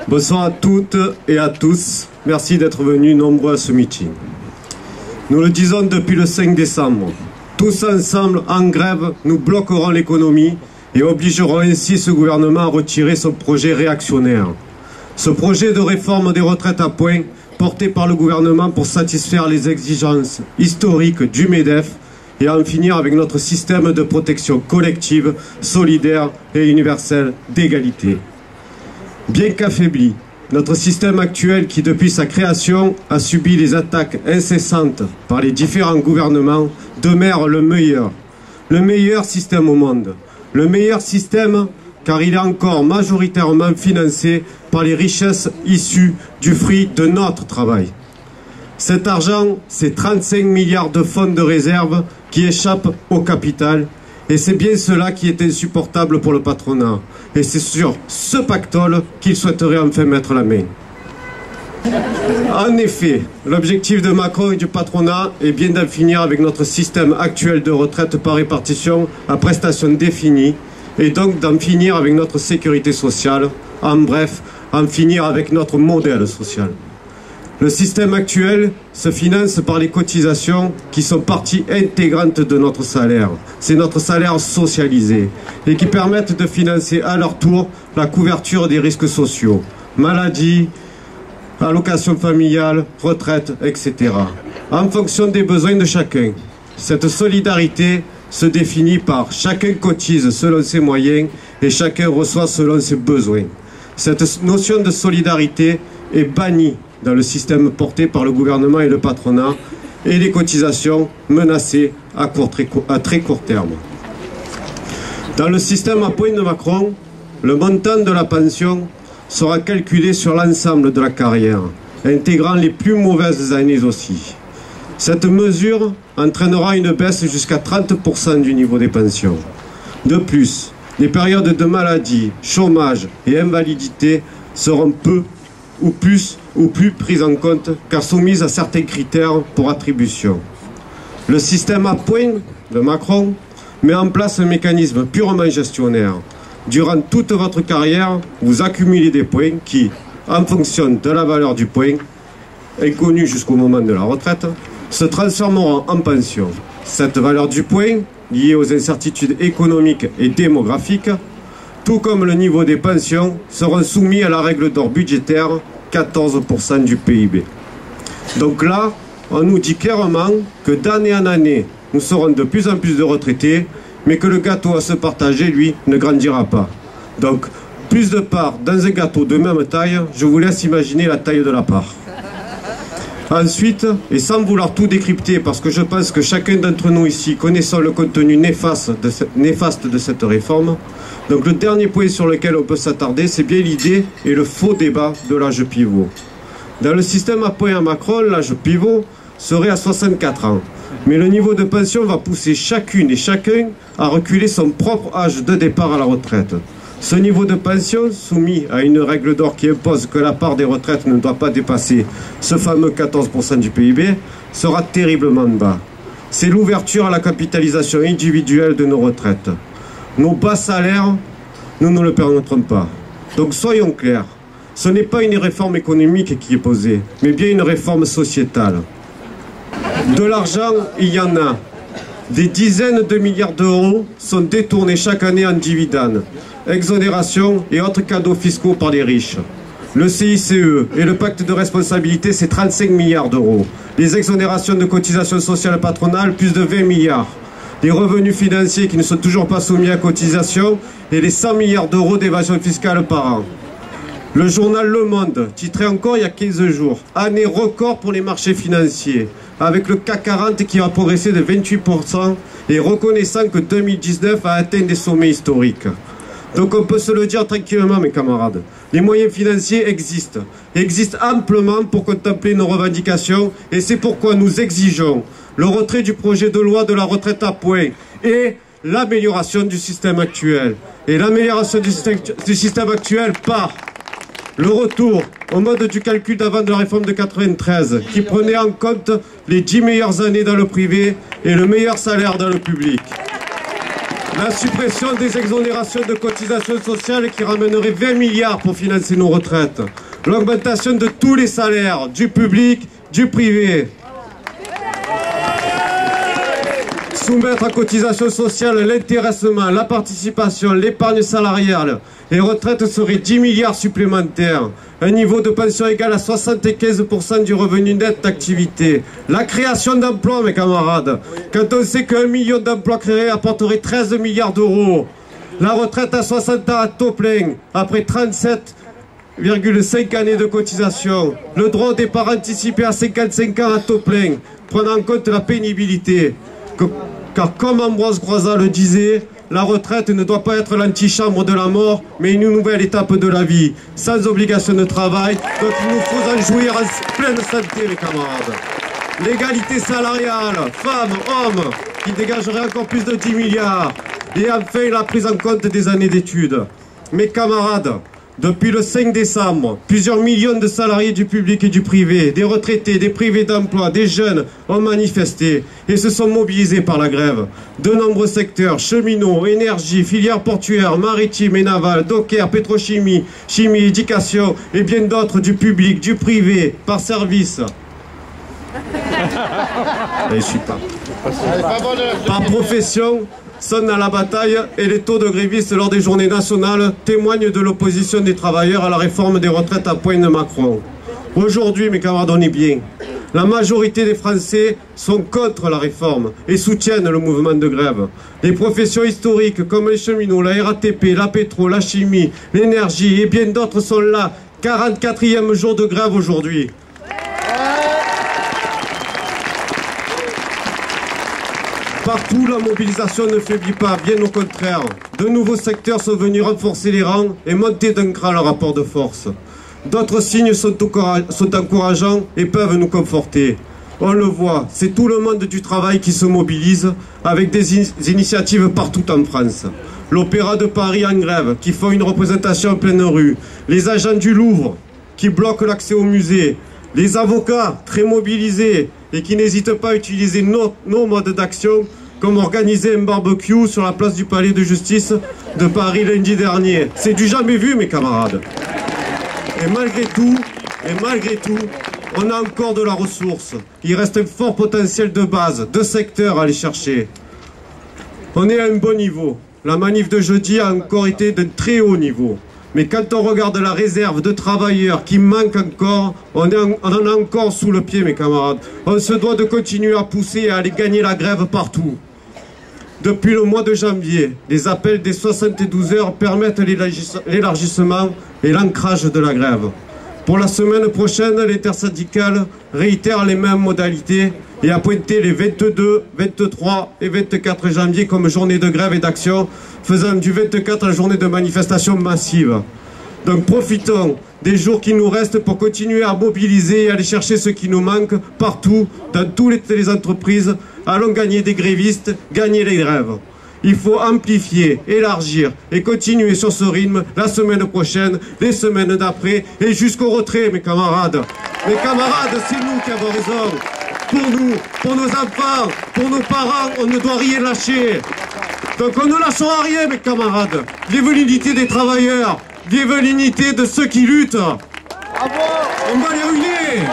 Bonsoir à toutes et à tous. Merci d'être venus nombreux à ce meeting. Nous le disons depuis le 5 décembre. Tous ensemble, en grève, nous bloquerons l'économie et obligerons ainsi ce gouvernement à retirer son projet réactionnaire. Ce projet de réforme des retraites à points, porté par le gouvernement pour satisfaire les exigences historiques du MEDEF et en finir avec notre système de protection collective, solidaire et universelle d'égalité. Bien qu'affaibli, notre système actuel qui, depuis sa création, a subi les attaques incessantes par les différents gouvernements, demeure le meilleur système au monde. Le meilleur système car il est encore majoritairement financé par les richesses issues du fruit de notre travail. Cet argent, c'est 35 milliards de fonds de réserve qui échappent au capital, et c'est bien cela qui est insupportable pour le patronat. Et c'est sur ce pactole qu'il souhaiterait enfin mettre la main. En effet, l'objectif de Macron et du patronat est bien d'en finir avec notre système actuel de retraite par répartition à prestations définies, et donc d'en finir avec notre sécurité sociale, en bref, en finir avec notre modèle social. Le système actuel se finance par les cotisations qui sont partie intégrante de notre salaire. C'est notre salaire socialisé et qui permettent de financer à leur tour la couverture des risques sociaux, maladie, allocations familiales, retraite, etc. en fonction des besoins de chacun. Cette solidarité se définit par chacun cotise selon ses moyens et chacun reçoit selon ses besoins. Cette notion de solidarité est bannie dans le système porté par le gouvernement et le patronat et les cotisations menacées à très court terme. Dans le système à points de Macron, le montant de la pension sera calculé sur l'ensemble de la carrière, intégrant les plus mauvaises années aussi. Cette mesure entraînera une baisse jusqu'à 30% du niveau des pensions. De plus, les périodes de maladie, chômage et invalidité seront peu ou plus prises en compte car soumises à certains critères pour attribution. Le système à points de Macron met en place un mécanisme purement gestionnaire. Durant toute votre carrière, vous accumulez des points qui, en fonction de la valeur du point, inconnue jusqu'au moment de la retraite, se transformeront en pension. Cette valeur du point, liée aux incertitudes économiques et démographiques, tout comme le niveau des pensions, seront soumis à la règle d'or budgétaire, 14% du PIB. Donc là, on nous dit clairement que d'année en année, nous serons de plus en plus de retraités, mais que le gâteau à se partager, lui, ne grandira pas. Donc, plus de parts dans un gâteau de même taille, je vous laisse imaginer la taille de la part. Ensuite, et sans vouloir tout décrypter, parce que je pense que chacun d'entre nous ici connaissant le contenu néfaste de cette réforme, donc le dernier point sur lequel on peut s'attarder, c'est bien l'idée et le faux débat de l'âge pivot. Dans le système à points à Macron, l'âge pivot serait à 64 ans. Mais le niveau de pension va pousser chacune et chacun à reculer son propre âge de départ à la retraite. Ce niveau de pension, soumis à une règle d'or qui impose que la part des retraites ne doit pas dépasser ce fameux 14% du PIB, sera terriblement bas. C'est l'ouverture à la capitalisation individuelle de nos retraites. Nos bas salaires, nous ne le permettrons pas. Donc soyons clairs, ce n'est pas une réforme économique qui est posée, mais bien une réforme sociétale. De l'argent, il y en a. Des dizaines de milliards d'euros sont détournés chaque année en dividendes, exonérations et autres cadeaux fiscaux par les riches. Le CICE et le pacte de responsabilité, c'est 35 milliards d'euros. Les exonérations de cotisations sociales patronales, plus de 20 milliards. Les revenus financiers qui ne sont toujours pas soumis à cotisation et les 100 milliards d'euros d'évasion fiscale par an. Le journal Le Monde titrait encore il y a 15 jours « Année record pour les marchés financiers » avec le CAC 40 qui a progressé de 28% et reconnaissant que 2019 a atteint des sommets historiques. Donc on peut se le dire tranquillement mes camarades, les moyens financiers existent amplement pour contempler nos revendications et c'est pourquoi nous exigeons le retrait du projet de loi de la retraite à points et l'amélioration du système actuel. Et l'amélioration du système actuel par le retour au mode du calcul d'avant de la réforme de 93 qui prenait en compte les 10 meilleures années dans le privé et le meilleur salaire dans le public. La suppression des exonérations de cotisations sociales qui ramènerait 20 milliards pour financer nos retraites. L'augmentation de tous les salaires, du public, du privé. Soumettre à cotisation sociale l'intéressement, la participation, l'épargne salariale. Les retraites seraient 10 milliards supplémentaires. Un niveau de pension égal à 75% du revenu net d'activité. La création d'emplois, mes camarades. Quand on sait qu'1 million d'emplois créés apporterait 13 milliards d'euros. La retraite à 60 ans à taux plein, après 37,5 années de cotisation. Le droit au départ anticipé à 55 ans à taux plein, prenant en compte la pénibilité. Car comme Ambroise Croizat le disait, la retraite ne doit pas être l'antichambre de la mort, mais une nouvelle étape de la vie, sans obligation de travail. Donc il nous faut en jouir en pleine santé, mes camarades. L'égalité salariale, femmes, hommes, qui dégagerait encore plus de 10 milliards. Et enfin, la prise en compte des années d'études. Mes camarades, depuis le 5 décembre, plusieurs millions de salariés du public et du privé, des retraités, des privés d'emploi, des jeunes ont manifesté et se sont mobilisés par la grève. De nombreux secteurs, cheminots, énergie, filières portuaires, maritimes et navales, dockers, pétrochimie, chimie, éducation et bien d'autres du public, du privé, par service. Je suis pas. Par profession, sonnent à la bataille et les taux de grévistes lors des journées nationales témoignent de l'opposition des travailleurs à la réforme des retraites à point de Macron. Aujourd'hui, mes camarades, on est bien. La majorité des Français sont contre la réforme et soutiennent le mouvement de grève. Les professions historiques comme les cheminots, la RATP, la pétro, la chimie, l'énergie et bien d'autres sont là. 44e jour de grève aujourd'hui. Partout, la mobilisation ne faiblit pas, bien au contraire. De nouveaux secteurs sont venus renforcer les rangs et monter d'un cran le rapport de force. D'autres signes sont encourageants et peuvent nous conforter. On le voit, c'est tout le monde du travail qui se mobilise avec des initiatives partout en France. L'Opéra de Paris en grève, qui font une représentation en pleine rue. Les agents du Louvre, qui bloquent l'accès au musée. Les avocats, très mobilisés et qui n'hésitent pas à utiliser nos modes d'action, comme organiser un barbecue sur la place du Palais de Justice de Paris lundi dernier. C'est du jamais vu, mes camarades. Et malgré tout, on a encore de la ressource. Il reste un fort potentiel de base, de secteurs à aller chercher. On est à un bon niveau. La manif de jeudi a encore été d'un très haut niveau. Mais quand on regarde la réserve de travailleurs qui manque encore, on en a encore sous le pied, mes camarades. On se doit de continuer à pousser et à aller gagner la grève partout. Depuis le mois de janvier, les appels des 72 heures permettent l'élargissement et l'ancrage de la grève. Pour la semaine prochaine, l'intersyndicale réitère les mêmes modalités et a pointé les 22, 23 et 24 janvier comme journée de grève et d'action, faisant du 24 la journée de manifestation massive. Donc profitons des jours qui nous restent pour continuer à mobiliser et aller chercher ce qui nous manque partout, dans toutes les entreprises. Allons gagner des grévistes, gagner les grèves. Il faut amplifier, élargir et continuer sur ce rythme la semaine prochaine, les semaines d'après et jusqu'au retrait, mes camarades. Mes camarades, c'est nous qui avons raison. Pour nous, pour nos enfants, pour nos parents, on ne doit rien lâcher. Donc on ne lâchera rien, mes camarades. Vive l'unité des travailleurs, vive l'unité de ceux qui luttent. On va les ruiner.